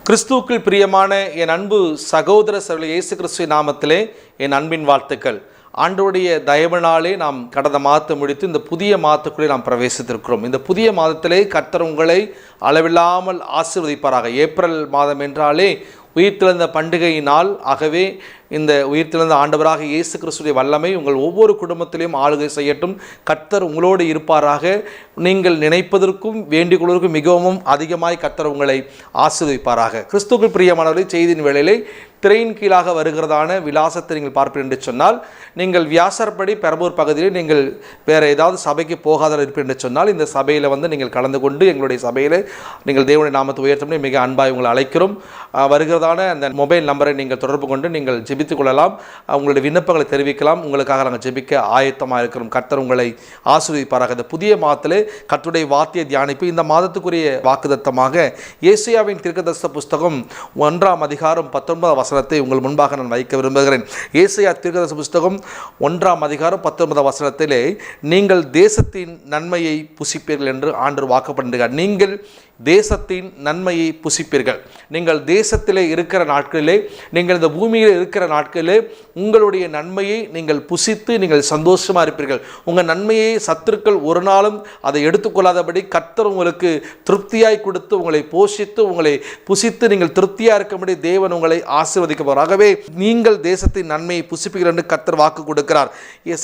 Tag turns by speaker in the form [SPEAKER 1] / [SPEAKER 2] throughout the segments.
[SPEAKER 1] கிறிஸ்துவுக்குள் பிரியமான என் அன்பு சகோதர சகோதரி இயேசு கிறிஸ்துவின் நாமத்திலே என் அன்பின் வாழ்த்துக்கள். ஆண்டவருடைய தயவினாலே நாம் கடந்த மாதத்தை முடித்து இந்த புதிய மாதத்துக்குள்ளே நாம் பிரவேசித்திருக்கிறோம். இந்த புதிய மாதத்திலே கர்த்தர் உங்களை அளவில்லாமல் ஆசீர்வதிப்பாராக. ஏப்ரல் மாதம் என்றாலே உயிர்த்தெழுந்த பண்டிகை நாள். ஆகவே இந்த உயிர்த்தெழுந்த ஆண்டவராக இயேசு கிறிஸ்துவின் வல்லமை உங்கள் ஒவ்வொரு குடும்பத்திலையும் ஆளுகை செய்யட்டும். கர்த்தர் உங்களோடு இருப்பாராக. நீங்கள் நினைப்பதற்கும் வேண்டிக் கொள்வதற்கும் மிகவும் அதிகமாய் கர்த்தர் உங்களை ஆசீர்வதிப்பாராக. கிறிஸ்துவுக்குள் பிரியமானவர்களே, செய்தியின் வேளையிலே திரையின் கீழாக வருகிறதான விலாசத்தை நீங்கள் பார்ப்பீர்கள் என்று சொன்னால், நீங்கள் வியாசர்படி பெரம்பூர் பகுதியில் நீங்கள் வேறு ஏதாவது சபைக்கு போகாத இருப்பீர்கள் என்று சொன்னால், இந்த சபையில் நீங்கள் கலந்து கொண்டு எங்களுடைய சபையில் நீங்கள் தேவனுடைய நாமத்தை உயர்த்தப்படி மிக அன்பாய் உங்களை அழைக்கிறோம். வருகிறதான அந்த மொபைல் நம்பரை நீங்கள் தொடர்பு கொண்டு நீங்கள் ஜெபித்துக் கொள்ளலாம். உங்களுடைய விண்ணப்பங்களை தெரிவிக்கலாம். உங்களுக்காக நாங்கள் ஜெபிக்க ஆயத்தமாக இருக்கிறோம். கர்த்தர் உங்களை ஆசீர்வதிப்பாராக. இந்த புதிய மாதத்திலே கர்த்தருடைய வார்த்தையை தியானிப்பு. இந்த மாதத்துக்குரிய வாக்குத்தத்தமாக ஏசாயாவின் தீர்க்கதரிசன புஸ்தகம் 1 அதிகாரம் 19 வசனத்தை உங்கள் முன்பாக நான் வைக்க விரும்புகிறேன். ஏசாயா தீர்க்கதரிசன புஸ்தகம் 1 அதிகாரம் 19 வசனத்திலே, நீங்கள் தேசத்தின் நன்மையை புசிப்பீர்கள் என்று ஆண்டவர் வாக்குப்பட்டிருக்கிறார். நீங்கள் தேசத்தின் நன்மையை புசிப்பீர்கள். நீங்கள் தேசத்திலே இருக்கிற நாட்களிலே, நீங்கள் இந்த பூமியில் இருக்கிற நாட்களிலே உங்களுடைய நன்மையை நீங்கள் புசித்து நீங்கள் சந்தோஷமாக இருப்பீர்கள். உங்கள் நன்மையை சத்துருக்கள் ஒரு நாளும் அதை எடுத்துக்கொள்ளாதபடி கர்த்தர் உங்களுக்கு திருப்தியாய் கொடுத்து உங்களை போஷித்து உங்களை புசித்து நீங்கள் திருப்தியாக இருக்கும்படி தேவன் உங்களை ஆசீர்வதிக்கப்படுவார். ஆகவே நீங்கள் தேசத்தின் நன்மையை புசிப்பீர்கள் என்று கர்த்தர் வாக்கு கொடுக்கிறார்.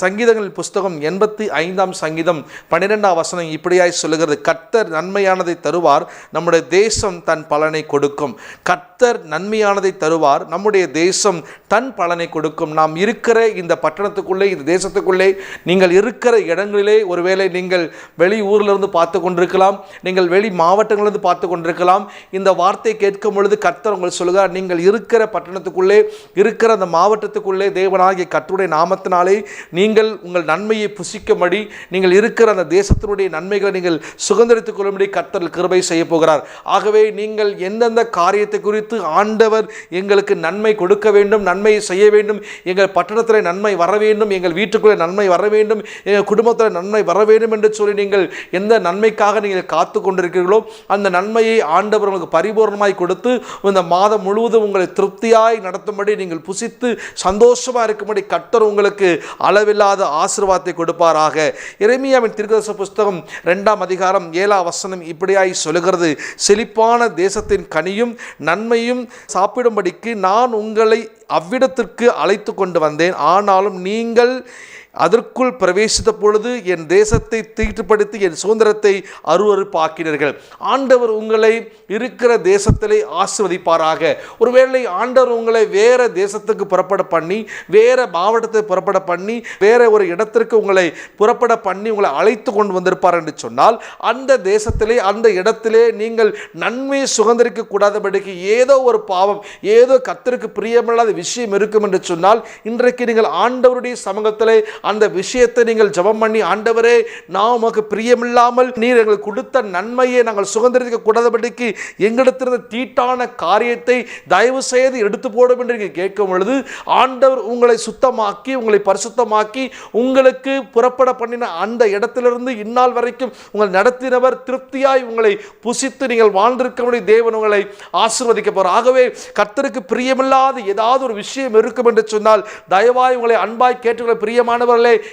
[SPEAKER 1] சங்கீதங்களின் புஸ்தகம் 85 சங்கீதம் 12 வசனம் இப்படியாய் சொல்லுகிறது, கர்த்தர் நன்மையானதை தருவார், நம்முடைய தேசம் தன் பலனை கொடுக்கும். கர்த்தர் நன்மையானதை தருவார், நம்முடைய தேசம் தன் பலனை கொடுக்கும். நாம் இருக்கிற இந்த பட்டணத்துக்குள்ளே, இந்த தேசத்துக்குள்ளே, நீங்கள் இருக்கிற இடங்களிலே ஒருவேளை நீங்கள் வெளி ஊரிலிருந்து பார்த்து கொண்டிருக்கலாம், நீங்கள் வெளி மாவட்டங்களிலிருந்து பார்த்து கொண்டிருக்கலாம். இந்த வார்த்தை கேட்கும் பொழுது கர்த்தர் உங்கள் சொல்லுகிறார், நீங்கள் இருக்கிற பட்டணத்துக்குள்ளே, இருக்கிற அந்த மாவட்டத்துக்குள்ளே தேவனாகிய கர்த்தருடைய நாமத்தினாலே நீங்கள் உங்கள் நன்மையை புசிக்கும்படி, நீங்கள் இருக்கிற அந்த தேசத்தினுடைய நன்மைகளை நீங்கள் சுதந்திரித்துக் கொள்ளும்படி கர்த்தர் கிருபை செய்ய போகிறார். ஆகவே நீங்கள் எந்தெந்த காரியத்தை குறித்து ஆண்டவர் எங்களுக்கு நன்மை கொடுக்க வேண்டும், நன்மை செய்ய வேண்டும், எங்கள் பட்டணத்தில் நன்மை வர வேண்டும், எங்கள் வீட்டுக்குள்ளே நன்மை வர வேண்டும், எங்கள் குடும்பத்தில் நன்மை வர வேண்டும் என்று சொல்லி நீங்கள் எந்த நன்மைக்காக நீங்கள் காத்து கொண்டிருக்கிறீர்களோ அந்த நன்மையை ஆண்டவர் உங்களுக்கு பரிபூர்ணமாய் கொடுத்து இந்த மாதம் முழுவதும் உங்களை திருப்தியாய் நடத்தும்படி, நீங்கள் புசித்து சந்தோஷமாக இருக்கும்படி கர்த்தர் உங்களுக்கு அளவில்லாத ஆசீர்வாதத்தை கொடுப்பாராக. எரேமியாவின் தீர்க்கதரிசன புஸ்தகம் 2 அதிகாரம் 7 வசனம் இப்படியாய் சொல்லுகிறது, செழிப்பான தேசத்தின் கனியும் நன்மையும் சாப்பிடும்படிக்கு நான் உங்களை அவ்விடத்திற்கு அழைத்து கொண்டு வந்தேன். ஆனாலும் நீங்கள் அதற்குள் பிரவேசித்த பொழுது என் தேசத்தை தீட்டுப்படுத்தி என் சுதந்திரத்தை அருவருப்பாக்கினீர்கள். ஆண்டவர் உங்களை இருக்கிற தேசத்திலே ஆசீர்வதிப்பாராக. ஒருவேளை ஆண்டவர் உங்களை வேற தேசத்துக்கு புறப்பட பண்ணி, வேற மாவட்டத்தை புறப்பட பண்ணி, வேற ஒரு இடத்திற்கு உங்களை புறப்பட பண்ணி உங்களை அழைத்து கொண்டு வந்திருப்பார் என்று சொன்னால், அந்த தேசத்திலே, அந்த இடத்திலே நீங்கள் நன்மையை சுதந்திரிக்க கூடாதபடிக்கு ஏதோ ஒரு பாவம், ஏதோ கர்த்தருக்கு பிரியமில்லாத விஷயம் இருக்கும் என்று சொன்னால், இன்றைக்கு நீங்கள் ஆண்டவருடைய சமூகத்திலே அந்த விஷயத்தை நீங்கள் ஜெபம் பண்ணி, ஆண்டவரே நான் உமக்கு பிரியமில்லாமல் நீர் எங்களுக்கு கொடுத்த நன்மையை நாங்கள் சுதந்திரிக்க கூடாதபடிக்கு எங்களிடத்திருந்த தீட்டான காரியத்தை தயவு செய்து எடுத்து போடும் என்று கேட்கும் பொழுது, ஆண்டவர் உங்களை சுத்தமாக்கி உங்களை பரிசுத்தமாக்கி உங்களுக்கு புறப்பட பண்ணின அந்த இடத்திலிருந்து இந்நாள் வரைக்கும் உங்கள் நடத்தினவர் திருப்தியாய் உங்களை புசித்து நீங்கள் வாழ்ந்திருக்க தேவன் உங்களை ஆசீர்வதிக்க போகிறார். ஆகவே கர்த்தருக்கு பிரியமில்லாத ஏதாவது ஒரு விஷயம் இருக்கும் என்று சொன்னால், தயவாய் உங்களை அன்பாய் கேட்டுள்ள பிரியமானவர்,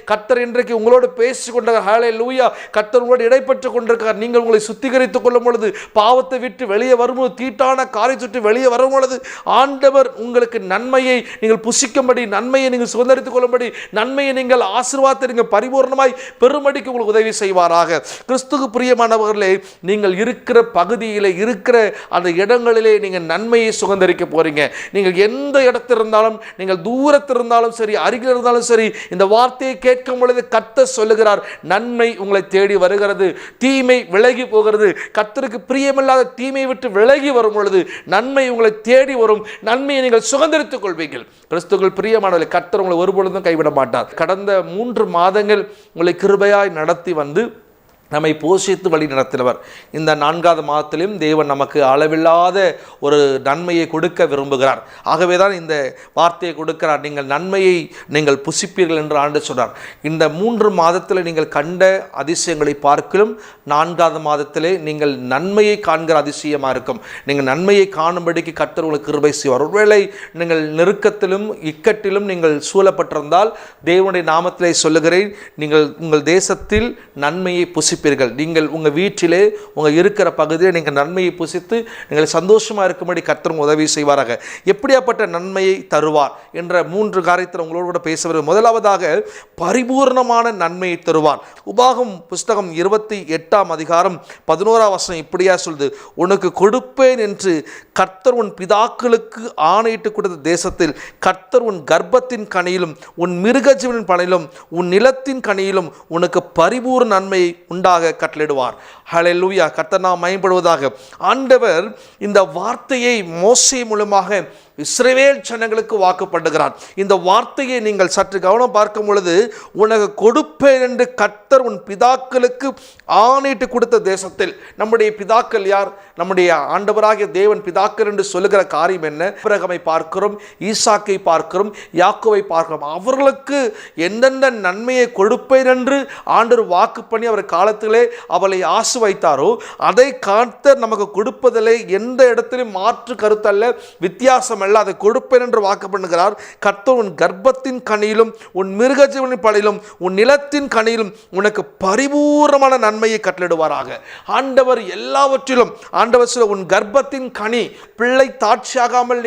[SPEAKER 1] கர்த்தர் இன்றைக்கு உங்களோடு பேசிக் கொண்டிருக்கிறார். ஹல்லேலூயா. கர்த்தர் உங்களோடு இடைப்பட்டுக் கொண்டிருக்கிறார். நீங்கள் உங்களை சுத்திகரித்துக் கொள்ளும் பொழுது, பாவத்தை விட்டு வெளியே வரும்போது, தீட்டான காரியத்தை விட்டு வெளியே வரும் பொழுது, ஆண்டவர் உங்களுக்கு நன்மையை நீங்கள் புசிக்கும்படி, நன்மையை நீங்கள் சுதந்திரித்துக் கொள்ளும்படி, நன்மையை நீங்கள் ஆசீர்வாதத்தை நீங்கள் பரிபூர்ணமாய் பெருமடிக்கு உங்களுக்கு உதவி செய்வாராக. கிறிஸ்துவுக்கு பிரியமானவர்களே, நீங்கள் இருக்கிற பகுதியிலே, இருக்கிற அந்த இடங்களிலே நீங்கள் நன்மையை சுதந்திரிக்க போறீங்க. நீங்கள் எந்த இடத்தில் இருந்தாலும், நீங்கள் தூரத்தில் இருந்தாலும் சரி, அருகில் இருந்தாலும் சரி, இந்த வார்த்தையை கேட்கும் பொழுது கர்த்தர் சொல்லுகிறார், நன்மை உங்களை தேடி வருகிறது, தீமை விலகி போகிறது. கர்த்தருக்கு பிரியமில்லாத தீமை விட்டு விலகி வரும் பொழுது நன்மை உங்களை தேடி வரும். நன்மையை நீங்கள் சுதந்திரித்துக் கொள்வீர்கள். கிறிஸ்துவுக்குள் பிரியமானவர்களே, கர்த்தர் உங்களை ஒருபொழுதும் கைவிட மாட்டார். கடந்த 3 மாதங்கள் உங்களை கிருபையாய் நடத்தி வந்து நம்மை போஷித்து வழி நடத்தினவர். இந்த 4வது மாதத்திலும் தேவன் நமக்கு அளவில்லாத ஒரு நன்மையை கொடுக்க விரும்புகிறார். ஆகவே தான் இந்த வார்த்தையை கொடுக்கிறார், நீங்கள் நன்மையை நீங்கள் புசிப்பீர்கள் என்று ஆண்டு சொன்னார். இந்த 3 மாதத்தில் நீங்கள் கண்ட அதிசயங்களை பார்க்கலும் 4வது மாதத்திலே நீங்கள் நன்மையை காண்கிற அதிசயமாக இருக்கும். நீங்கள் நன்மையை காணும்படிக்கு கர்த்தர் உங்களுக்கு கிருபை செய்வார். ஒருவேளை நீங்கள் நெருக்கத்திலும் இக்கட்டிலும் நீங்கள் சூழப்பட்டிருந்தால் தேவனுடைய நாமத்திலே சொல்லுகிறேன், நீங்கள் உங்கள் தேசத்தில் நன்மையை புசிப்பீர்கள். நீங்கள் உங்கள் வீட்டிலே உங்கள் இருக்கிற பகுதியில் நீங்கள் நன்மையை புசித்து நீங்கள் சந்தோஷமாக இருக்கும்படி கர்த்தர் உதவி செய்வாராக. எப்படியாப்பட்ட நன்மையை தருவார் என்ற 3 காரியத்தில் உங்களோடு கூட பேச வருகிறேன். முதலாவதாக பரிபூர்ணமான நன்மையை தருவார். உபாகம் புஸ்தகம் 28ஆம் அதிகாரம் 11ஆம் வசனம் இப்படியா சொல்லுது, உனக்கு கொடுப்பேன் என்று கர்த்தர் உன் பிதாக்களுக்கு ஆணையிட்டு கொடுத்த தேசத்தில் கர்த்தர் உன் கர்ப்பத்தின் கனியிலும் உன் மிருகஜீவனின் பணியிலும் உன் நிலத்தின் கனியிலும் உனக்கு பரிபூர்ண நன்மையை உண்டாக கட்டளிடுவார். ஹல்லேலூயா. கர்த்தர் நாம் மகிமைப்படுவதாக. ஆண்டவர் இந்த வார்த்தையை மோசே மூலமாக இஸ்ரவேல் ஜனங்களுக்கு வாக்குப்படுகிறார். இந்த வார்த்தையை நீங்கள் சற்று கவனம் பார்க்கும் பொழுது, உனக்கு கொடுப்பேன் என்று கர்த்தர் உன் பிதாக்களுக்கு ஆணையிட்டு கொடுத்த தேசத்தில். நம்முடைய பிதாக்கள் யார்? நம்முடைய ஆண்டவராகிய தேவன் பிதாக்கள் என்று சொல்லுகிற காரியம் என்ன? ஆபிரகாமை பார்க்கிறோம், ஈசாக்கை பார்க்கிறோம், யாக்கோவை பார்க்கிறோம். அவர்களுக்கு எந்தெந்த நன்மையை கொடுப்பேன் என்று ஆண்டவர் வாக்கு பண்ணி அவர் காலத்திலே அவளை ஆசை வைத்தாரோ அதை கர்த்தர் நமக்கு கொடுப்பதிலே எந்த இடத்திலும் மாற்று கருத்தல்ல, வித்தியாசம் அல்ல. அதை கொடுப்பேன் என்று வாக்கு பண்ணுகிறார். கர்த்தர் உன் கர்ப்பத்தின் கனியிலும் உன் மிருகஜீவனின் பணியிலும் உன் நிலத்தின் கனியிலும் உனக்கு பரிபூர்ணமான நன்மையை கட்டளிடுவாராக. ஆண்டவர் எல்லாவற்றிலும் ஆண்டவர் சொல்ல, உன் கர்ப்பத்தின் கனி, பிள்ளை தாட்சியாகாமல்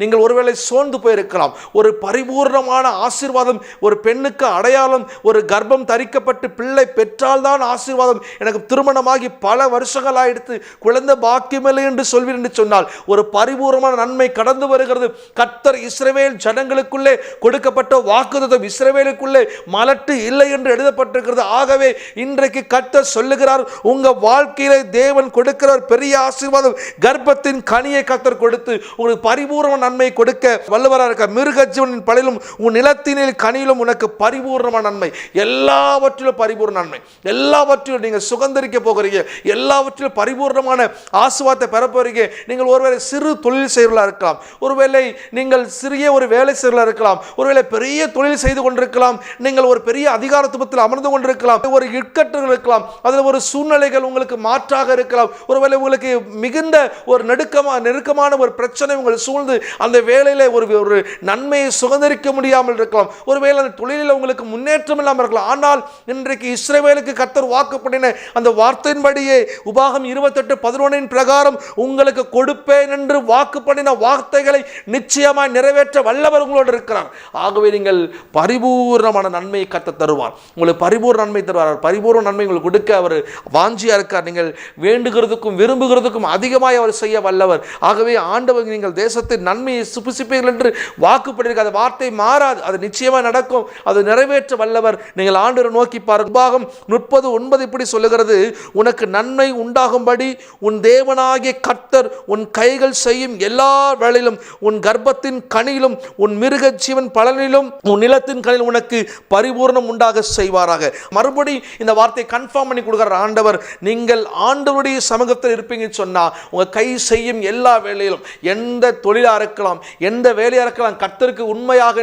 [SPEAKER 1] நீங்கள் ஒருவேளை சோர்ந்து போயிருக்கலாம். ஒரு பரிபூர்ணமான ஆசீர்வாதம் ஒரு பெண்ணுக்கு அடையாளம். ஒரு கர்ப்பம் தரிக்கப்பட்டு பிள்ளை பெற்றால்தான் ஆசீர்வாதம். எனக்கு திருமணமாகி பல வருஷங்கள் ஆயிடுத்து, குழந்தை பாக்கியமில்லை என்று சொல்வீர் என்று சொன்னால் ஒரு பரிபூர்ணமான நன்மை கடந்து வருகிறது. கர்த்தர் இஸ்ரவேல் ஜனங்களுக்குள்ளே கொடுக்கப்பட்ட வாக்குத்தத்தம் இஸ்ரவேலுக்குள்ளே மலட்டு இல்லை என்று எழுதப்பட்டிருக்கிறது. ஆகவே இன்றைக்கு கர்த்தர் சொல்லுகிறார், உங்க வாழ்க்கையிலே தேவன் கொடுக்கிற பெரிய ஆசீர்வாதம் கர்ப்பத்தின் கனியை கர்த்தர் கொடுத்து உங்களுக்கு பரிபூர்ண நன்மை கொடுக்க வல்லவராக இருக்க. மிருக ஜீவனின் பணியிலும் உன் நிலத்தினில் கனியிலும் உனக்கு பரிபூர்ணமான நன்மை. எல்லாவற்றிலும் பரிபூர்ண நன்மை. எல்லாவற்றிலும் நீங்கள் சுகந்தரிக்க போகிறீங்க. எல்லாவற்றிலும் பரிபூர்ணமான ஆசீர்வாதத்தை பெற போகிறீங்க. நீங்கள் ஒருவேளை சிறு தொழில் செய்வர்களாக இருக்கலாம், ஒருவேளை நீங்கள் சிறிய ஒரு வேலை செய்வர்களாக இருக்கலாம், ஒருவேளை பெரிய தொழில் செய்து கொண்டிருக்கலாம், நீங்கள் ஒரு பெரிய அதிகாரத்துவத்தில் அமர்ந்து கொண்டிருக்கலாம், ஒரு இக்கட்டுகள் இருக்கலாம், அதில் ஒரு சூழ்நிலைகள் உங்களுக்கு மாற்றாக இருக்கலாம், ஒருவேளை உங்களுக்கு மிகுந்த ஒரு நெருக்கமான ஒரு பிரச்சனை உங்களை சூழ்ந்து அந்த வேலையில் ஒரு நன்மையை சுதந்திரிக்க முடியாமல் இருக்கலாம், ஒருவேளை அந்த தொழிலில் உங்களுக்கு முன்னேற்றம் இல்லாமல் இருக்கலாம். ஆனால் இன்றைக்கு இஸ்ரவேலுக்கு கர்த்தர் வாக்கு பண்ணின அந்த வார்த்தையின்படியே உபாகம் 28:11 பிரகாரம் உங்களுக்கு கொடுப்பேன் என்று வாக்கு பண்ணின வார்த்தைகளை நிச்சயமாய் நிறைவேற்ற வல்லவர் உங்களோடு இருக்கிறார். ஆகவே நீங்கள் பரிபூர்ணமான நன்மையை கர்த்தர் தருவார். உங்களுக்கு பரிபூர்ண நன்மை தருவார். பரிபூர்ண நன்மை உங்களுக்கு கொடுக்க அவர் வாஞ்சியா இருக்கார். நீங்கள் வேண்டுகிறதுக்கும் விரும்புகிறதுக்கும் அதிகமாய் அவர் செய்ய வல்லவர். ஆகவே ஆண்டவர் நீங்கள் தேசத்தின் நன்மையை சுபிசிப்பீர்கள் என்று வாக்கு பண்ணியிருக்க அந்த வார்த்தை மாறாது. அது நிச்சயமாக நடக்கும். அது நிறைவேற்ற வல்லவர். நீங்கள் ஆண்டவரை நோக்கி பாருங்கள். உபாகம் 30:9 இப்படி சொல்லுகிறது, உனக்கு நன்மை உண்டாகும்படி உன் தேவனாகிய கர்த்தர் உன் கைகள் செய்யும் எல்லா வேளையிலும் உன் கர்ப்பத்தின் கனியிலும் உன் மிருக ஜீவன் பலனிலும் உன் நிலத்தின் கனியில் உனக்கு பரிபூர்ணம் உண்டாக செய்வாராக. மறுபடி இந்த வார்த்தையை கன்ஃபார்ம் பண்ணி கொடுக்கிறார் ஆண்டவர். நீங்கள் ஆண்டவருடைய சமூகத்தில் இருப்பீங்கன்னு சொன்னா உங்க கை செய்யும் எல்லா வேலையிலும், எந்த தொழிலா இருக்கலாம், எந்த வேலையா இருக்கலாம், கர்த்தருக்கு உண்மையாக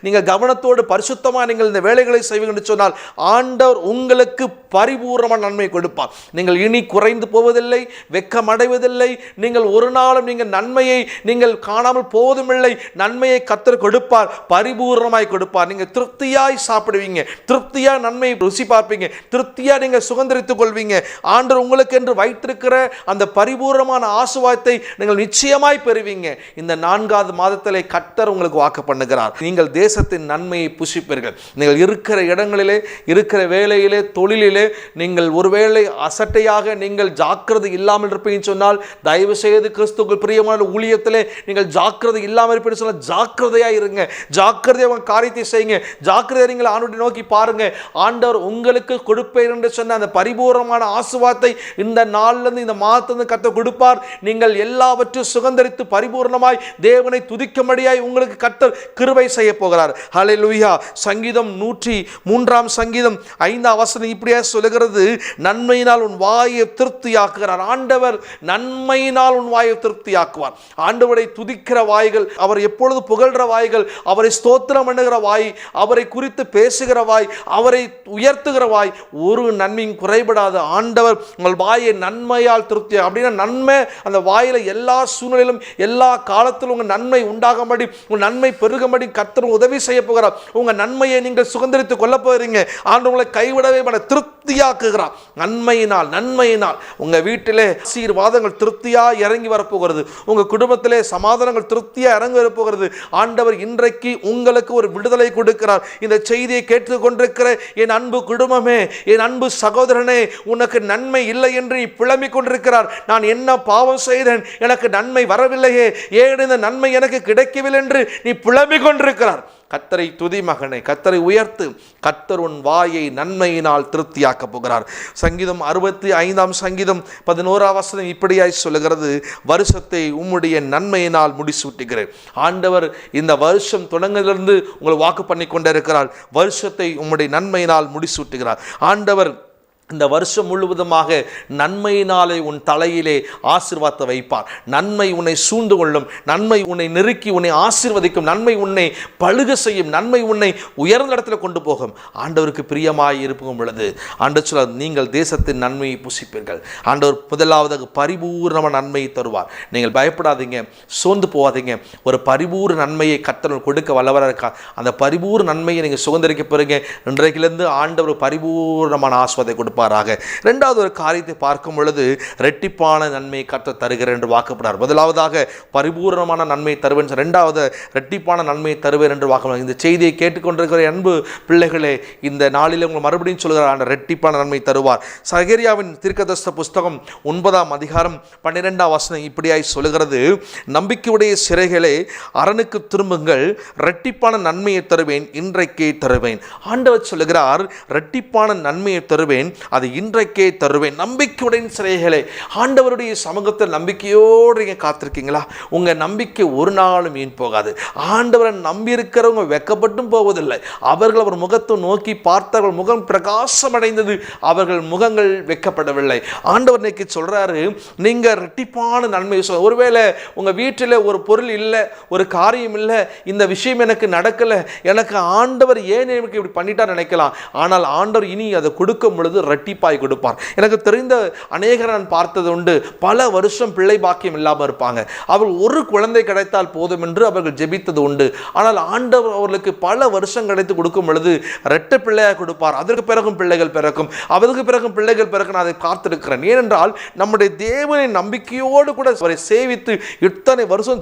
[SPEAKER 1] நீங்கள் கவனத்தோடு பரிசுத்தமாக நீங்கள் இந்த வேலைகளை செய்வீங்க என்று சொன்னால் ஆண்டவர் உங்களுக்கு பரிபூர்ணமான நன்மை கொடுப்பார். நீங்கள் இனி குறைந்து போவதில்லை, வெட்கமடைவதில்லை. நீங்கள் ஒரு நாளும் நீங்கள் நன்மையை நீங்கள் காணாமல் போவதுமில்லை. நன்மையை கர்த்தர் கொடுப்பார், பரிபூர்ணமாய் கொடுப்பார். நீங்கள் திருப்தியாய் சாப்பிடுவீங்க, திருப்தியாய் நன்மையை ருசி பார்ப்பீங்க, திருப்தியாய் நீங்கள் சுதந்திரித்துக் கொள்வீங்க. ஆண்டவர் உங்களுக்கு என்று வைத்திருக்கிற அந்த பரிபூர்ணமான ஆசீர்வாதத்தை நீங்கள் நிச்சயமாய் பெறுவீங்க. இந்த 4வது மாதத்திலே கர்த்தர் உங்களுக்கு வாக்கு பண்ணுகிறார். நீங்கள் தேசத்தின் நன்மையை புசிப்பீர்கள். நீங்கள் இருக்கிற இடங்களிலே, இருக்கிற வேலையிலே, தொழிலிலே நீங்கள் ஒருவேளை அசட்டையாக நீங்கள் ஜாக்கிரதை இல்லாமல் இருப்பீங்கன்னு சொன்னால் தயவு செய்து கிறிஸ்துவுக்கு பிரியமான ஊழியத்திலே நீங்கள் ஜாக்கிரதை இல்லாமல் இருப்பேன்னு சொல்ல, ஜாக்கிரதையா இருங்க, ஜாக்கிரதையா உங்க காரியத்தை செய்யுங்க, ஜாக்கிரதையா நீங்கள் ஆண்டவரை நோக்கி பாருங்க. ஆண்டவர் உங்களுக்கு கொடுப்பேன் என்று சொன்ன அந்த பரிபூர்ணமான ஆசீர்வாதத்தை இந்த நாளிலிருந்து, இந்த மாதத்திலிருந்து கர்த்தர் கொடுப்பார். நீங்கள் எல்லாவற்றையும் சுதந்தரித்து பரிபூர்ணமாய் தேவனை துதிக்கும்படியாய் உங்களுக்கு கர்த்தர் கிருபை செய்ய போகிறார். ஹல்லேலூயா. சங்கீதம் 103 சங்கீதம் 5 இப்படியே சொல்லுகிறது, நன்மையினால் உன் வாயை திருப்தியாக்குகிறார். ஆண்டவர் நன்மையினால் உன் வாயை திருப்தியாக்குவார். ஆண்டவரை துதிக்கிற வாய்கள், அவர் எப்பொழுது புகழ்கிற வாய்கள், அவரை ஸ்தோத்திரம் பண்ணுகிற வாய், அவரை குறித்து பேசுகிற வாய், அவரை உயர்த்துகிற வாய், ஒரு நன்மையும் குறைபடாத ஆண்டவர் உங்கள் வாயை நன்மையால் திருப்தி. அப்படின்னா நன்மை அந்த வாயில எல்லா சூழ்நிலையிலும் எல்லா காலத்திலும் உங்கள் நன்மை உண்டாகும்படி, உங்கள் நன்மை பெருகும்படி கர்த்தர் உதவி செய்ய போகிறார். உங்க நன்மையை நீங்கள் சுதந்திரித்துக் கொள்ள போகிறீங்க. ஆண்டவர் உங்களை கைவிடவே மாட்டார், திருப்தியாக்குகிறார். நன்மையினால் உங்க வீட்டிலே ஆசீர்வாதங்கள் திருப்தியா இறங்கி வரப்போகிறது. உங்க குடும்பத்திலே சமாதானங்கள் திருப்தியா இறங்கி வரப்போகிறது. ஆண்டவர் இன்றைக்கு உங்களுக்கு ஒரு விடுதலை கொடுக்கிறார். இந்த செய்தியை கேட்டுக் கொண்டிருக்கிற என் அன்பு குடும்பமே, என் அன்பு சகோதரனே, உனக்கு நன்மை இல்லை என்று நீ புலம்பிக் கொண்டிருக்கிறார். நான் என்ன பாவம் செய்தேன், எனக்கு நன்மை வரவில்லையே, ஏன் இந்த நன்மை எனக்கு கிடைக்கவில்லை என்று நீ புலம்பிக் கொண்டிருக்கிறார். கர்த்தரை துதி மகனே, கர்த்தரை உயர்த்து. கர்த்தர் உன் வாயை நன்மையினால் திருப்தியாக்க போகிறார். சங்கீதம் 65 சங்கீதம் 11 இப்படியாய் சொல்லுகிறது, வருஷத்தை உம்முடைய நன்மையினால் முடிசூட்டுகிறேன். ஆண்டவர் இந்த வருஷம் தொடங்கிலிருந்து உங்களை வாக்கு பண்ணி கொண்டிருக்கிறார். வருஷத்தை உம்முடைய நன்மையினால் முடிசூட்டுகிறார். ஆண்டவர் இந்த வருஷம் முழுவதுமாக நன்மையினாலே உன் தலையிலே ஆசீர்வாதத்தை வைப்பார். நன்மை உன்னை சூழ்ந்து கொள்ளும், நன்மை உன்னை நெருக்கி உன்னை ஆசீர்வதிக்கும், நன்மை உன்னை பழுக செய்யும், நன்மை உன்னை உயர்ந்த இடத்துல கொண்டு போகும். ஆண்டவருக்கு பிரியமாய் இருக்கும் பொழுது ஆண்டவர் சொல்ல, நீங்கள் தேசத்தின் நன்மையை புசிப்பீர்கள். ஆண்டவர் முதலாவதாக பரிபூர்ணமான நன்மையை தருவார். நீங்கள் பயப்படாதீங்க, சோர்ந்து போகாதீங்க. ஒரு பரிபூர்ண நன்மையை கர்த்தர் கொடுக்க வல்லவராக இருக்கார். அந்த பரிபூர்ண நன்மையை நீங்கள் சுதந்திரிக்க போறீங்க. இன்றைக்கிலிருந்து ஆண்டவர் பரிபூர்ணமான ஆசீர்வாதத்தை கொடுப்பார். இரண்டாவது ஒரு காரியத்தை பார்க்கும் பொழுது, இரட்டிப்பான நன்மையை கர்த்தர் தருகிறேன் என்று வாக்குப்பட்டார். முதலாவதாக பரிபூர்ணமான நன்மையை தருவேன், இரண்டாவது இரட்டிப்பான நன்மையை தருவேன் என்று வாக்குப்பட்டார். இந்த செய்தியை கேட்டுக்கொண்டிருக்கிற அன்பு பிள்ளைகளே, இந்த நாளில் உங்கள் மறுபடியும் சொல்கிறார், இரட்டிப்பான நன்மை தருவார். சகரியாவின் தீர்க்கதரிசன புஸ்தகம் 9 12 இப்படியாய் சொல்லுகிறது, நம்பிக்கையுடைய சிறைகளே அரணுக்கு திரும்புங்கள், இரட்டிப்பான நன்மையை தருவேன், இன்றைக்கே தருவேன். ஆண்டவர் சொல்லுகிறார், இரட்டிப்பான நன்மையை தருவேன், அது இன்றைக்கே தருவேன். நம்பிக்கையுடன் சிறைகளே, ஆண்டவருடைய சமூகத்தில் நம்பிக்கையோடு நீங்க காத்திருக்கீங்களா? உங்க நம்பிக்கை ஒரு நாளும் வீண் போகாது. ஆண்டவரை நம்பி இருக்கிறவங்க வெக்கப்பட்டும் போவதில்லை. அவர்கள் அவர் முகத்தை நோக்கி பார்த்தார்கள், முகம் பிரகாசம் அடைந்தது, அவர்கள் முகங்கள் வெக்கப்படவில்லை. ஆண்டவர் இன்னைக்கு சொல்றாரு, நீங்க இரட்டிப்பான நன்மை. ஒருவேளை உங்க வீட்டில் ஒரு பொருள் இல்லை, ஒரு காரியம் இல்லை, இந்த விஷயம் எனக்கு நடக்கல, எனக்கு ஆண்டவர் ஏன் எனக்கு இப்படி பண்ணிட்டா நினைக்கலாம். ஆனால் ஆண்டவர் இனி அதை கொடுக்கும் பொழுது இரட்டிப்பாய் கொடுப்பார். எனக்கு தெரிந்த அநேகரை நான் பார்த்தது உண்டு, பல வருஷம் பிள்ளை பாக்கியம் இல்லாமல் இருப்பாங்க. அவர்கள் ஒரு குழந்தை கிடைத்தால் போதும் என்று அவர்கள் ஜெபித்தது உண்டு. ஆனால் ஆண்டவர் அவர்களுக்கு பல வருஷம் கிடைத்து கொடுக்கும் பொழுது இரட்டை பிள்ளையாக கொடுப்பார். அதற்கு பிறகும் பிள்ளைகள் பிறக்கும், அதற்கு பிறகும் பிள்ளைகள் பிறகு நான் அதை பார்த்திருக்கிறேன். ஏனென்றால் நம்முடைய தேவனை நம்பிக்கையோடு கூட அவரை சேவித்து இத்தனை வருஷம்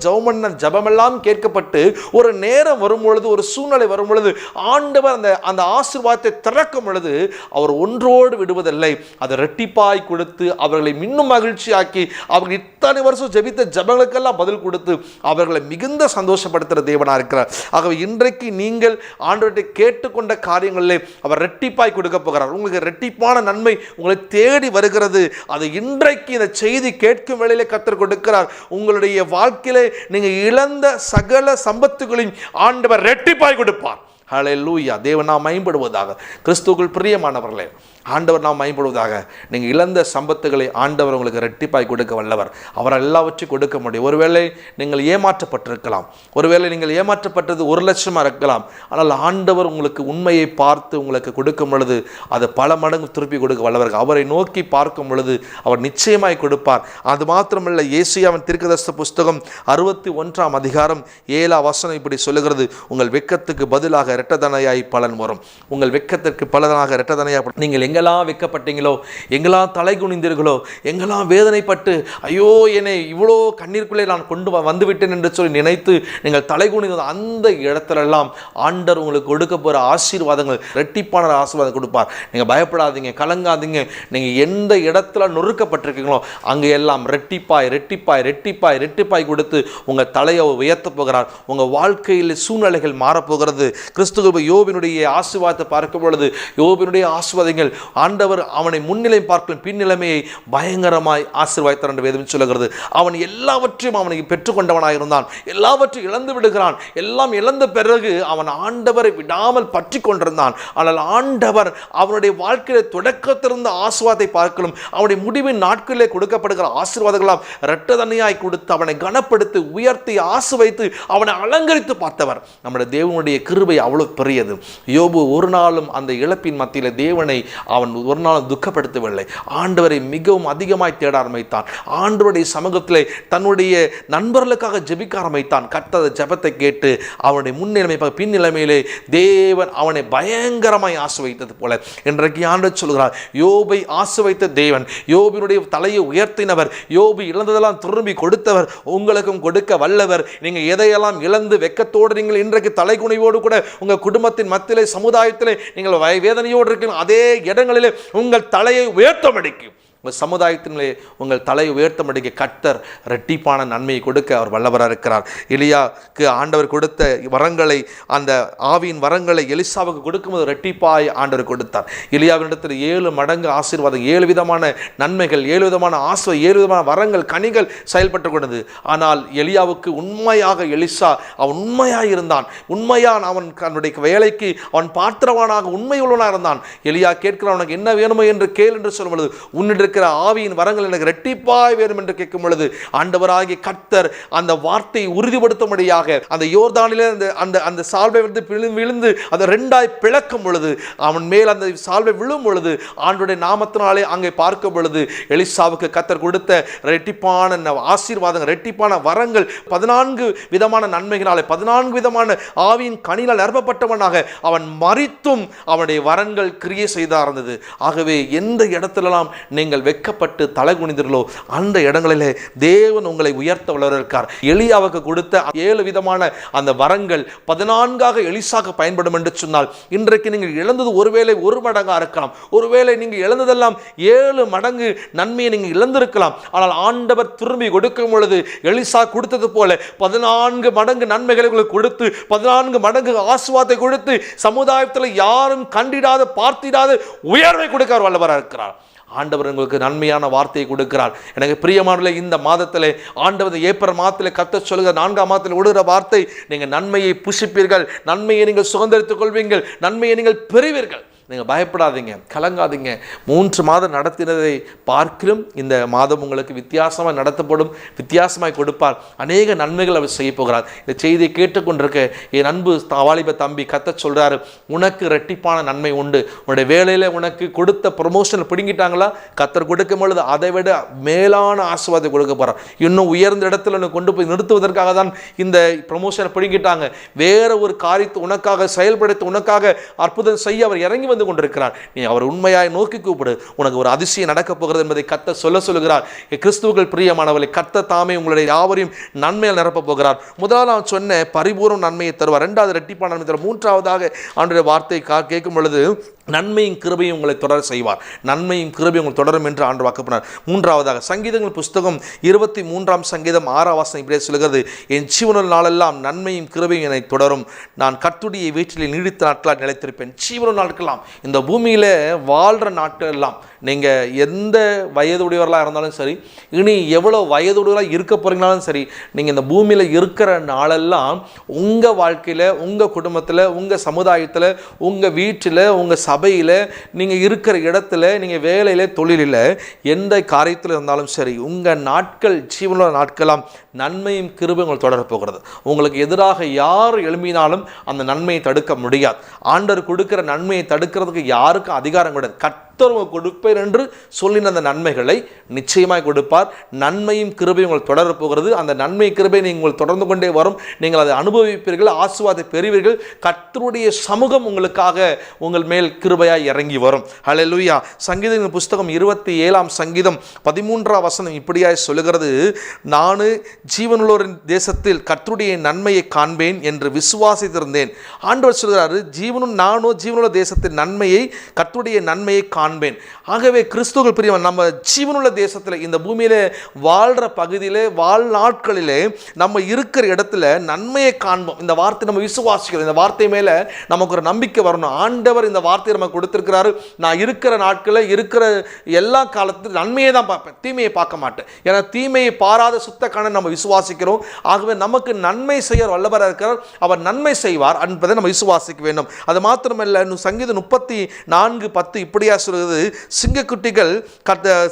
[SPEAKER 1] ஜபமெல்லாம் கேட்கப்பட்டு ஒரு நேரம் வரும் பொழுது, ஒரு சூழ்நிலை வரும் பொழுது ஆண்டவர் அந்த ஆசீர்வாதத்தை திறக்கும் பொழுது அவர் ஒன்றோடு விடுவதில்லை, அதை இரட்டிப்பாய் கொடுத்து அவர்களை இன்னும் மகிழ்ச்சியாக்கி, அவர்கள் இத்தனை வருஷம் ஜெபித்த ஜபங்களுக்கெல்லாம் பதில் கொடுத்து அவர்களை மிகுந்த சந்தோஷப்படுத்துகிற தேவனாக இருக்கிறார். ஆகவே இன்றைக்கு நீங்கள் ஆண்டவரை கேட்டுக்கொண்ட காரியங்களிலே அவர் இரட்டிப்பாய் கொடுக்க போகிறார். உங்களுக்கு இரட்டிப்பான நன்மை உங்களை தேடி வருகிறது. அது இன்றைக்கு இந்த செய்தி கேட்கும் வேளையிலே கர்த்தர் கொடுக்கிறார். உங்களுடைய வாழ்க்கையிலே நீங்கள் இழந்த சகல சம்பத்துகளையும் ஆண்டவர் இரட்டிப்பாய் கொடுப்பார். ஹல்லேலூயா. தேவன் நாம் மகிமைப்படுவதாக. கிறிஸ்துவுக்குள் பிரியமானவர்களே, ஆண்டவர் நாம் மகிமைப்படுவதாக. நீங்கள் இழந்த சம்பத்துகளை ஆண்டவர் உங்களுக்கு இரட்டிப்பாய் கொடுக்க வல்லவர். அவர் எல்லாவற்றையும் கொடுக்க முடியும். ஒருவேளை நீங்கள் ஏமாற்றப்பட்டிருக்கலாம், ஒருவேளை நீங்கள் ஏமாற்றப்பட்டது 1,00,000 இருக்கலாம். ஆனால் ஆண்டவர் உங்களுக்கு உண்மையை பார்த்து உங்களுக்கு கொடுக்கும் பொழுது அது பல மடங்கு திருப்பி கொடுக்க வல்லவர். அவரை நோக்கி பார்க்கும் பொழுது அவர் நிச்சயமாய் கொடுப்பார். அது மாத்திரமல்ல, ஏசாயாவின் தீர்க்கதரிசன புஸ்தகம் 61 7 இப்படி சொல்லுகிறது, உங்கள் வெட்கத்துக்கு பதிலாக இரட்டதனையாய் பலன் வரும். உங்கள் வெட்கத்திற்கு பலனாக இரட்டதனையாய் நீங்கள் எங்கெல்லாம் வெட்கப்பட்டீங்களோ, எங்கெல்லாம் தலை குனிந்தீர்களோ, எங்கெல்லாம் வேதனைப்பட்டு ஐயோ என்னை இவ்வளோ கண்ணீருக்குள்ளே நான் கொண்டு வந்துவிட்டேன் என்று சொல்லி நினைத்து நீங்கள் தலை குனிந்த அந்த இடத்துலெல்லாம் ஆண்டவர் உங்களுக்கு கொடுக்க போகிற ஆசீர்வாதங்கள் இரட்டிப்பான ஆசீர்வாதம் கொடுப்பார். நீங்கள் பயப்படாதீங்க, கலங்காதீங்க. நீங்கள் எந்த இடத்துல நொறுக்கப்பட்டிருக்கீங்களோ அங்கே எல்லாம் ரெட்டிப்பாய் ரெட்டிப்பாய் ரெட்டிப்பாய் ரெட்டிப்பாய் கொடுத்து உங்கள் தலையை உயர்த்த போகிறார். உங்கள் வாழ்க்கையில் சூழ்நிலைகள் மாறப்போகிறது. கிறிஸ்துவ யோபினுடைய ஆசீர்வாதத்தை பார்க்கும் பொழுது யோபினுடைய ஆசீர்வாதங்கள் ஆண்டவர் அவனை முன்னிலை பார்க்கும் பின்னிலைமையை பயங்கரமாய் ஆசீர்வாதித்தார் என்று வேதம் சொல்லுகிறது. அவன் எல்லாவற்றையும் அவனை பெற்றுக்கொண்டவனாக இருந்தான். எல்லாவற்றையும் இழந்து விடுகிறான். எல்லாம் இழந்த பிறகு அவன் ஆண்டவரை விடாமல் பற்றி கொண்டிருந்தான். ஆனால் ஆண்டவர் அவனுடைய வாழ்க்கையில தொடக்கத்திலிருந்த ஆசீர்வாதத்தை பார்க்கலும் அவனுடைய முடிவின் நாட்களிலே கொடுக்கப்படுகிற ஆசீர்வாதங்களாம் இரட்டதனையாய் கொடுத்து அவனை கனப்படுத்தி உயர்த்தி ஆசீர்வதித்து அவனை அலங்கரித்து பார்த்தவர். நம்முடைய தேவனுடைய கிருபை அவ்வளவு பெரியது. யோபு ஒரு நாளும் அந்த இழப்பின் மத்தியில் தேவனை அவன் ஒரு நாளும் துக்கப்படுத்தவில்லை. ஆண்டவரை மிகவும் அதிகமாய் தேட ஆரம்பித்தான். ஆண்டவருடைய சமூகத்திலே தன்னுடைய நண்பர்களுக்காக ஜெபிக்க ஆரம்பித்தான். கர்த்தர் ஜெபத்தை கேட்டு அவனுடைய முன்னிலைமை பின்னிலைமையிலே தேவன் அவனை பயங்கரமாய் ஆசீர்வதித்தது போல இன்றைக்கு ஆண்டவர் சொல்கிறார், யோபை ஆசீர்வதித்த தேவன், யோபினுடைய தலையை உயர்த்தினவர், யோபு இழந்ததெல்லாம் திரும்பி கொடுத்தவர், உங்களுக்கும் கொடுக்க வல்லவர். நீங்க எதையெல்லாம் இழந்து வெட்கத்தோடு நீங்கள் இன்றைக்கு தலைகுனிவோடு கூட உங்கள் குடும்பத்தின் மத்தியிலே சமுதாயத்திலே நீங்கள் வேதனையோடு இருக்கிற அதே இடங்களிலே உங்கள் தலையை உயர்த்தமடிக்கும். உங்கள் சமுதாயத்திலே உங்கள் தலையை உயர்த்தமடிக்க கர்த்தர் இரட்டிப்பான நன்மையை கொடுக்க அவர் வல்லவராக இருக்கிறார். எலியாவுக்கு ஆண்டவர் கொடுத்த வரங்களை, அந்த ஆவியின் வரங்களை எலிசாவுக்கு கொடுக்கும்போது இரட்டிப்பாய் ஆண்டவர் கொடுத்தார். எலியாவினிடத்தில் 7 மடங்கு ஆசீர்வாதம், 7 விதமான நன்மைகள், 7 விதமான ஆசீர்வாதம், 7 விதமான வரங்கள், கனிகள் செயல்பட்டு கொண்டது. ஆனால் எலியாவுக்கு உண்மையாக எலிசா அவன் உண்மையாக இருந்தான். உண்மையான அவன் தன்னுடைய வேலைக்கு அவன் பாத்திரவானாக உண்மை உள்ளவனாக இருந்தான். எலியா கேட்கிறான், உனக்கு என்ன வேணுமோ என்று கேள் என்று சொல்லும் பொழுது உன்னிட இருக்கிற ஆவியின் வரங்கள் எனக்கு இரட்டிப்பாய் வேணும் என்று கேட்கும் பொழுது ஆண்டவராகிய கர்த்தர் அந்த வார்த்தையை உறுதிப்படுத்தும்படியாக அந்த யோர்தானிலே அந்த சால்வை வந்து விழுந்து அதை 2ஆய் பிளக்கும் பொழுது அவன் மேல் அந்த சால்வை விழும் பொழுது ஆண்டவருடைய நாமத்தினாலே அங்கே பார்க்கும் பொழுது எலிசாவுக்கு கர்த்தர் கொடுத்த இரட்டிப்பான ஆசீர்வாதங்கள், இரட்டிப்பான வரங்கள், 14 விதமான நன்மைகளாலே 14 விதமான ஆவியின் கனியால் நிரப்பப்பட்டவனாக அவன் மரித்தும் அவனுடைய வரங்கள் கிரியை செய்தா இருந்தது. ஆகவே எந்த இடத்திலெல்லாம் நீங்கள் வெட்கப்பட்டு தலை குனிந்தீர்களோ அந்த இடங்களிலே தேவன் உங்களை உயர்த்த வல்லவராயிருக்கிறார். எலியாவுக்கு கொடுத்த 7 விதமான அந்த வரங்கள் 14ஆக எலிசாக்கு பயன்படும் என்று சொன்னால் இன்றைக்கு நீங்கள் இழந்தது ஒருவேளை 1 மடங்காக இருக்கலாம். ஒருவேளை நீங்கள் இழந்ததெல்லாம் 7 மடங்கு நன்மையை நீங்கள் இழந்திருக்கலாம். ஆனால் ஆண்டவர் திரும்பி கொடுக்கும் பொழுது எலிசா கொடுத்தது போல 14 மடங்கு நன்மைகளை கொடுத்து 14 மடங்கு ஆசீர்வாதத்தை கொடுத்து சமுதாயத்தில் யாரும் கண்டிடாத பார்த்திடாத உயர்வை கொடுக்க வல்லவராக இருக்கிறார். ஆண்டவர் உங்களுக்கு நன்மையான வார்த்தையை கொடுக்கிறார். எனக்கு பிரியமானவர்களே, இந்த மாதத்திலே ஆண்டவர் ஏப்ரல் மாதத்திலே கர்த்தர் சொல்லுகிற 4ஆம் மாதத்தில் விடுகிற வார்த்தை, நீங்கள் நன்மையை புசிப்பீர்கள், நன்மையை நீங்கள் சுதந்திரித்துக் கொள்வீர்கள், நன்மையை நீங்கள் பெறுவீர்கள். நீங்கள் பயப்படாதீங்க, கலங்காதீங்க. 3 மாதம் நடத்தினதை பார்க்கிலும் இந்த மாதம் உங்களுக்கு வித்தியாசமாக நடத்தப்படும், வித்தியாசமாய் கொடுப்பார். அநேக நன்மைகள் அவர் செய்ய போகிறார். இந்த செய்தியை கேட்டுக்கொண்டிருக்க என் அன்பு வாலிப தம்பி, கர்த்தர் சொல்கிறாரு, உனக்கு இரட்டிப்பான நன்மை உண்டு. உன்னுடைய வேலையில் உனக்கு கொடுத்த ப்ரொமோஷன் பிடுங்கிட்டாங்களா? கர்த்தர் கொடுக்கும் பொழுது அதை விட மேலான ஆசீர்வாதத்தை கொடுக்க போகிறார். இன்னும் உயர்ந்த இடத்துல உன்னை கொண்டு போய் நிறுத்துவதற்காக தான் இந்த ப்ரொமோஷனை பிடுங்கிட்டாங்க. வேற ஒரு காரியத்தை உனக்காக செயல்படுத்த, உனக்காக அற்புதம் செய்ய அவர் இறங்கி வந்து கொண்டிருக்கிறார். நீ அவர் உண்மையாய் நோக்கி கூப்பிடு, உனக்கு ஒரு அதிசயம் நடக்க போகிறது என்பதை கர்த்தர் சொல்லுகிறார். கிறிஸ்துவுக்குள் பிரியமானவர்களே, கர்த்தர் தாமே உங்களுடைய யாவரையும் நன்மையால் நிரப்ப போகிறார். முதலாவது நான் சொன்ன பரிபூர்ண நன்மையை தருவார். 2வது இரட்டிப்பான நன்மை தருவார். 3ஆவதாக ஆண்டவருடைய வார்த்தை கேட்கும் பொழுது நன்மையும் கிருபையும் உங்களை தொடர செய்வார். நன்மையும் கிருபையும் உங்களை தொடரும் என்று ஆண்டவர் வாக்குப்பட்டார். 3ஆவதாக சங்கீதங்கள் புஸ்தகம் 23ஆம் சங்கீதம் 6ஆம் வசனம் இப்படியே சொல்கிறது, என் ஜீவனுள்ள நாளெல்லாம் நன்மையும் கிருபையும் என்னை தொடரும், நான் கர்த்தருடைய வீட்டில் நீடித்த நாட்களாக நிலைத்திருப்பேன். ஜீவனுள்ள நாட்களாம், இந்த பூமியில் வாழ்கிற நாட்கள் எல்லாம் நீங்கள் எந்த வயதுடையவர்களாக இருந்தாலும் சரி, இனி எவ்வளோ வயதுடையவர்களாக இருக்க போகிறீங்கனாலும் சரி, நீங்கள் இந்த பூமியில் இருக்கிற நாளெல்லாம் உங்கள் வாழ்க்கையில், உங்கள் குடும்பத்தில், உங்கள் சமுதாயத்தில், உங்கள் வீட்டில், உங்கள் சபையில், நீங்கள் இருக்கிற இடத்துல, நீங்கள் வேலையில், தொழிலில், எந்த காரியத்தில் இருந்தாலும் சரி, உங்கள் நாட்கள் ஜீவனுள்ள நாட்களாம் நன்மையும் கிருபையும் உங்களை தொடரப் போகிறது. உங்களுக்கு எதிராக யார் எழும்பினாலும் அந்த நன்மையை தடுக்க முடியாது. ஆண்டவர் கொடுக்கிற நன்மையை தடுக்க கொடுக்கறதுக்கு யாருக்கும் அதிகாரம் கிடையாது. கர்த்தர் கொடுப்பேன் என்று சொல்லின அந்த நன்மைகளை நிச்சயமாய் கொடுப்பார். நன்மையும் கிருபையும் உங்கள் தொடர போகிறது. அந்த நன்மை கிருபை நீங்கள் தொடர்ந்து கொண்டே வரும். நீங்கள் அதை அனுபவிப்பீர்கள், ஆசீர்வாதத்தை பெறுவீர்கள். கர்த்தருடைய சமூகம் உங்களுக்காக உங்கள் மேல் கிருபையாய் இறங்கி வரும். ஹல்லேலூயா. சங்கீதத்தின் புஸ்தகம் 27ஆம் சங்கீதம் 13ஆம் வசனம் இப்படியாய் சொல்லுகிறது, நான் ஜீவனுள்ளோரின் தேசத்தில் கர்த்தருடைய நன்மையை காண்பேன் என்று விசுவாசித்திருந்தேன். ஆண்டவர் சொல்கிறாரு, நானோ ஜீவனுள்ள தேசத்தின் நன்மையை, கர்த்தருடைய நன்மையை காண்பேன். ஆகவே கிறிஸ்துவுக்குள் பிரியமான நம்ம ஜீவனுள்ள தேசத்தில், இந்த பூமியில வாழ்ற பகுதியிலே, வாழ்நாட்களிலே, நம்ம இருக்கிற இடத்துல நன்மையை காண்போம். இந்த வார்த்தை நம்ம விசுவாசிக்கிறோம். இந்த வார்த்தை மேல நமக்கு ஒரு நம்பிக்கை வரணும். ஆண்டவர் இந்த வார்த்தையை நமக்கு கொடுத்திருக்கிறாரு. நான் இருக்கிற நாட்களில், இருக்கிற எல்லா காலத்திலும் நன்மையை தான் பார்ப்பேன், தீமையை பார்க்க மாட்டேன். ஏன்னா தீமையை பாராத சுத்த கண்ணன் நம்ம விசுவாசிக்கிறோம். ஆகவே நமக்கு நன்மை செய்ய வல்லவராக இருக்கிறார். அவர் நன்மை செய்வார் என்பதை நம்ம விசுவாசிக்க வேண்டும். அது மாத்திரமல்ல, சங்கீதம் 34:10 இப்படியா சொல்கிறது, சிங்கக்குட்டிகள்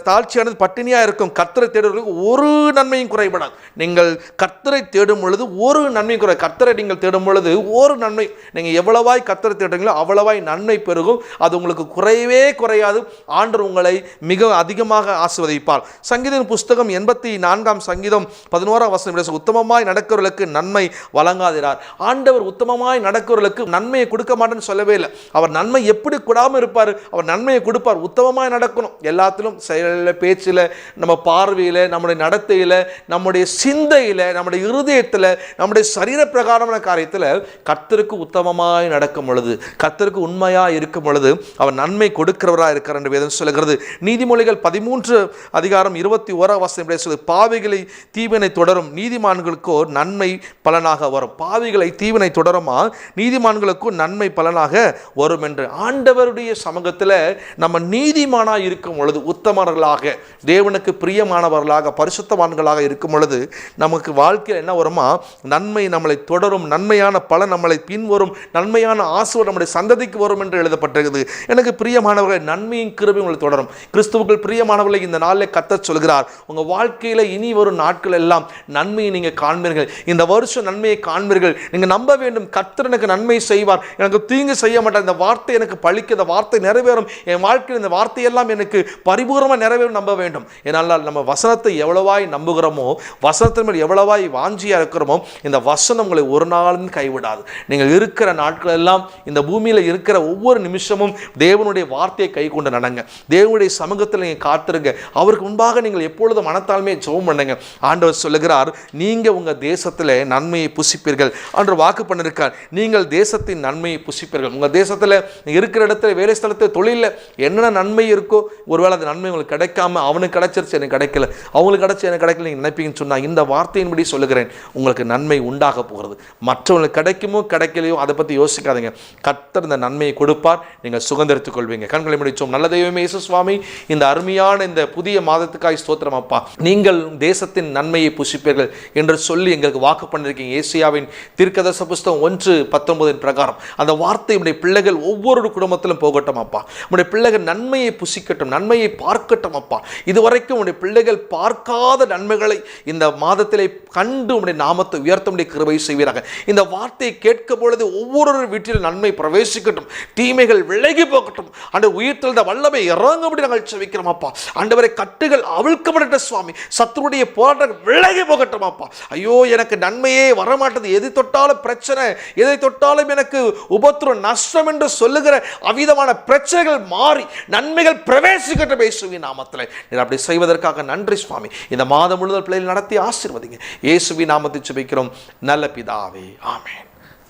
[SPEAKER 1] தாழ்ச்சியானது பட்டினியா இருக்கும், கர்த்தரை தேடுவதற்கு ஒரு நன்மையும் குறைபடாது. நீங்கள் கர்த்தரை தேடும் பொழுது ஒரு நன்மை குறை. கர்த்தரை நீங்கள் தேடும் பொழுது ஒரு நன்மை, நீங்கள் எவ்வளவாய் கர்த்தரை தேடுறீங்களோ அவ்வளவாய் நன்மை பெருகும். அது உங்களுக்கு குறையவே குறையாது. ஆண்டவர் உங்களை மிக அதிகமாக ஆசீர்வதிப்பார். சங்கீதத்தின் புஸ்தகம் 84ஆம் சங்கீதம் 11ஆம் வசனம், உத்தமமாய் நடக்கிறவர்களுக்கு நன்மை வழங்காதிரார். ஆண்டவர் உத்தமமாய் நடக்கிறவர்களுக்கு நன்மையை கொடுக்க மாட்டேன்னு சொல்லவே இல்லை. அவர் நன்மை எப்படி கூடாமல் இருப்பார், அவர் நன்மையை கொடுப்பார். உத்தமமாய் நடக்கணும். எல்லாத்திலும் செயலில், பேச்சில், நம்ம பார்வையில், நம்முடைய நடத்தையில், நம்முடைய சிந்தையில், நம்முடைய இருதயத்தில், நம்முடைய சரீர பிரகாரமான காரியத்தில் கர்த்தருக்கு உத்தமமாய் நடக்கும் பொழுது, கர்த்தருக்கு உண்மையாக இருக்கும் பொழுது அவர் நன்மை கொடுக்கிறவராக இருக்கிறார் என்று வேதம் சொல்கிறது. நீதிமொழிகள் 13:21 வசனம் சொல்லுது, பாவிகளை தீவினை தொடரும், நீதிமான்களுக்கோ நன்மை பலனாக வரும். பாவிகளை தீவினை தொடருமா, நீதிமான்களுக்கோ நன்மை பலனாக வரும் என்று. ஆண்டவருடைய சமூகத்தில் நம்ம நீதிமானாக இருக்கும் பொழுது, உத்தமர்களாக, தேவனுக்கு பிரியமானவர்களாக, பரிசுத்தவான்களாக இருக்கும் பொழுது நமக்கு வாழ்க்கையில் என்ன வருமா, நன்மை நம்மளை தொடரும், நன்மையான பலன் நம்மளை பின்வரும், நன்மையான ஆசீர்வாதம் நம்முடைய சந்ததிக்கு வரும் என்று எழுதப்பட்டிருக்கிறது. எனக்கு பிரியமானவர்களை, நன்மையும் கிருபையும் உங்களை தொடரும். கிறிஸ்துவுக்குள் பிரியமானவர்களை, இந்த நாளில் கர்த்தர் சொல்கிறார், உங்கள் வாழ்க்கையில் இனி வரும் நாட்கள் எல்லாம் நன்மையை நீங்கள் காண்பீர்கள். இந்த வருஷம் நன்மையை காண்பீர்கள். நீங்கள் நம்ப வேண்டும், கர்த்தர் எனக்கு நன்மை செய்வார், எனக்கு தீங்கு செய்ய மாட்டார். இந்த வார்த்தை எனக்கு பழிக்க, இந்த வார்த்தை நிறைவேறும், என் வாழ்க்கையில் இந்த வார்த்தையெல்லாம் எனக்கு பரிபூர்ணமாக நிறைவேறும் நம்ப வேண்டும். ஏனால் நம்ம வசனத்தை எவ்வளவாய் நம்புகிறோமோ, வசனத்தின் மேல் எவ்வளவாய் வாஞ்சியாக இருக்கிறோமோ, இந்த வசனம் உங்களை ஒரு நாளும் கைவிடாது. நீங்கள் இருக்கிற நாட்கள் எல்லாம், இந்த பூமியில் இருக்கிற ஒவ்வொரு நிமிஷமும் தேவனுடைய வார்த்தையை கை கொண்டு நடங்க. தேவனுடைய சமூகத்தில் நீங்கள் காத்திருங்க. அவருக்கு முன்பாக நீங்கள் எப்பொழுதும் மனத்தாழ்மையை ஜெபம் பண்ணுங்க. ஆண்டவர் சொல்லுகிறார், நீங்கள் உங்கள் தேசத்தில் நன்மையை புசிப்பீர்கள் என்று வாக்கு பண்ணிருக்கார். நீங்கள் தேசத்தின் நன்மையை புசிப்பீர்கள். உங்கள் தேசத்தில் இருக்கிற இடத்துல, வேலை ஸ்தலத்தில், தொழிலில் என்னென்ன நன்மை இருக்கோ, ஒருவேளை அந்த நன்மை உங்களுக்கு கிடைக்காம, அவனுக்கு கிடைச்சிருச்சு எனக்கு கிடைக்கல, அவங்களுக்கு கிடைச்சி எனக்கு கிடைக்கல நீங்கள் நினைப்பீங்கன்னு சொன்னால், இந்த வார்த்தையின்படி சொல்லுகிறேன், உங்களுக்கு நன்மை உண்டாக போகிறது. மற்றவங்களுக்கு கிடைக்குமோ கிடைக்கலையோ அதை பற்றி யோசிக்காதீங்க. கர்த்தர் இந்த நன்மையை கொடுப்பார், நீங்கள் சுதந்திரித்துக் கொள்வீங்க. கண்களை முடிச்சோம். நல்ல தெய்வமே இயேசு சுவாமி, இந்த அருமையான இந்த புதிய மாதத்துக்காய் ஸ்தோத்திரம் அப்பா. நீங்கள் தேசத்தின் நன்மையை புசிப்பீர்கள் என்று சொல்லி எங்களுக்கு வாக்கு பண்ணிருக்கீங்க. ஏசியாவின் தீர்க்கதரிசன புஸ்தகம் 1:19 பிரகாரம் அந்த வார்த்தை உடைய பிள்ளைகள் ஒவ்வொரு குடும்பத்திலும் போகட்டும் அப்பா. உடைய பிள்ளைகள் நன்மையை புசிக்கட்டும், நன்மையை பார்க்கட்டும் அப்பா. இதுவரைக்கும் உடைய பிள்ளைகள் பார்க்காத நன்மைகளை இந்த மாதத்திலே கண்டு உடைய நாமத்தை உயர்த்த முடிய கிருபை செய்வீராக. இந்த வார்த்தையை கேட்கும் பொழுது ஒவ்வொரு வீட்டில் நன்மை பிரவேசிக்கட்டும், தீமைகள் விலகி போகட்டும். அந்த உயிர்த்தெழுந்த வல்லமை இறங்கும்படி நாங்கள் செபிக்கிறோம் அப்பா. ஆண்டவரே, கட்டுகள் அவிழ்க்கப்படட்டும் சுவாமி. சத்துருடைய போராட்டங்கள் விலகி போகட்டும் அப்பா. ஐயோ, எனக்கு நன்மையே வரமாட்டது, எதை தொட்டாலும் பிரச்சனை, எதை தொட்டாலும் எனக்கு உபத்திரம், நஷ்டம் என்று சொல்லுகிற அவிதமான பிரச்சனைகள் மாறி நன்மைகள் பிரவேசிக்கட்டும் இயேசுவின் நாமத்தில். அப்படி செய்வதற்காக நன்றி சுவாமி. இந்த மாதம் முழுவதும் பிள்ளைகள் நடத்தி ஆசீர்வதிங்க. இயேசுவின் நாமத்தை ஜெபிக்கிறோம் நல்ல பிதாவே, ஆமென்.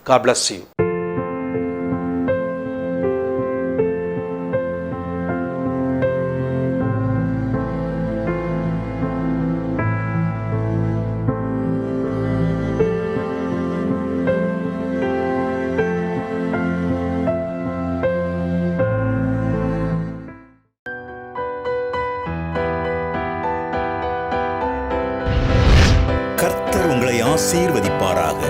[SPEAKER 1] God bless you.
[SPEAKER 2] கர்த்தர் உங்களை ஆசீர்வதிப்பாராக.